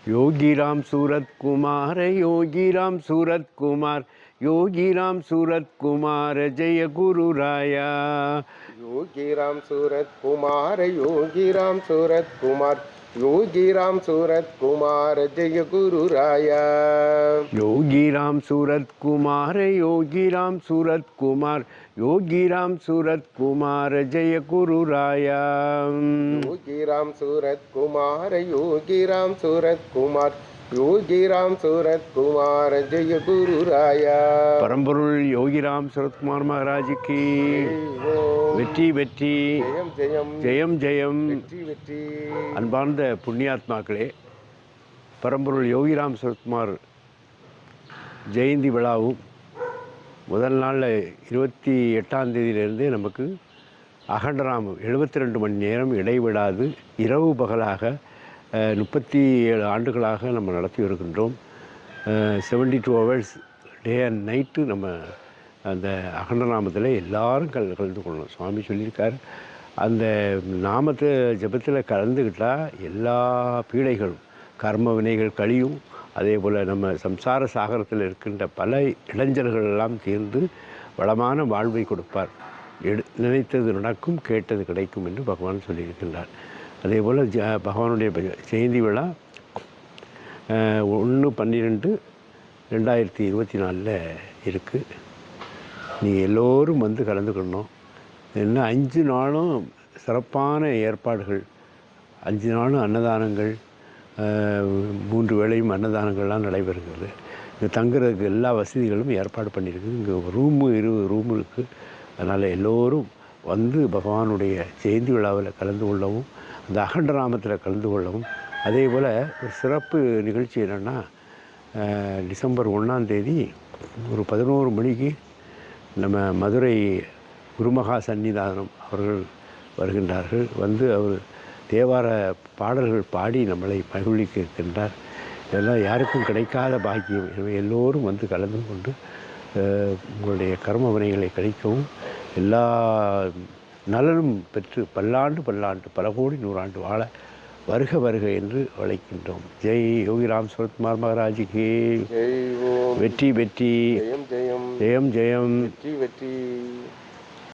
योगीराम सूरत कुमार योगीराम सूरत कुमार योगीराम सूरत कुमार जय गुरु राया योगीराम सूरत कुमार योगीराम सूरत कुमार योगीराम सूरत कुमार जय गुरु राया योगीराम सूरत कुमार योगीराम सूरत कुमार योगीराम सूरत कुमार जय गुरु राया योगीराम सूरत कुमार योगीराम सूरत कुमार योगीराम सूरत कुमार जय गुरु राया परம்பொருள் யோகிராம் சரத்குமார் மகாராஜுக்கு வெற்றி வெற்றி ஜெயம் ஜெயம் ஜெயம் ஜெயம் வெற்றி வெற்றி. அன்பார்ந்த புண்ணியாத்மாக்களே, பரம்பொருள் யோகிராம் சரத்குமார் ஜெயந்தி விழாவும் முதல் நாளில் 28ஆம் தேதியிலிருந்தே நமக்கு அகண்டராமம் 72 மணி நேரம் இடைவிடாது இரவு பகலாக 37 ஆண்டுகளாக நம்ம நடத்தி வருகின்றோம். 72 ஹவர்ஸ் டே அண்ட் நைட்டு நம்ம அந்த அகண்டநாமத்தில் எல்லாரும் கலந்து கொள்ளணும். சுவாமி சொல்லியிருக்கார், அந்த நாமத்தை ஜபத்தில் கலந்துக்கிட்டால் எல்லா பீடைகளும் கர்ம வினைகள் கழியும். அதே போல் நம்ம சம்சார சாகரத்தில் இருக்கின்ற பல இளைஞர்கள் எல்லாம் தீர்ந்து வளமான வாழ்வை கொடுப்பார். நினைத்தது நடக்கும், கேட்டது கிடைக்கும் என்று பகவான் சொல்லியிருக்கின்றார். அதே போல் பகவானுடைய ஜெயந்தி விழா 1/12/2024 இருக்குது. நீங்கள் எல்லோரும் வந்து கலந்துக்கணும். என்ன 5 நாளும் சிறப்பான ஏற்பாடுகள், 5 நாளும் அன்னதானங்கள், 3 வேளையும் அன்னதானங்கள்லாம் நடைபெறுகிறது. இங்கே தங்குறதுக்கு எல்லா வசதிகளும் ஏற்பாடு பண்ணியிருக்குது. இங்கே 20 ரூம் இருக்குது. அதனால் எல்லோரும் வந்து பகவானுடைய ஜெயந்தி விழாவில் கலந்து கொள்ளவும், அந்த அகண்டராமத்தில் கலந்து கொள்ளவும். அதே போல் ஒரு சிறப்பு நிகழ்ச்சி என்னென்னா, டிசம்பர் 1ஆம் தேதி ஒரு 11 மணிக்கு நம்ம மதுரை குருமகா சன்னிதானம் அவர்கள் வருகின்றார்கள். வந்து அவர் தேவார பாடல்கள் பாடி நம்மளை மகிழ்விக்க இருக்கின்றார். இதெல்லாம் யாருக்கும் கிடைக்காத பாக்கியம். எனவே எல்லோரும் வந்து கலந்து கொண்டு உங்களுடைய கர்ம வினைகளை கழிக்கவும், எல்லா நலனும் பெற்று பல்லாண்டு பல கோடி 100 ஆண்டு வாழ வருக வருக என்று அழைக்கின்றோம். ஜெய் யோகிராம் சரத்குமார் மகாராஜுக்கு வெற்றி வெற்றி ஜெயம் ஜெயம் ஜெயம் ஜெயம் வெற்றி வெற்றி.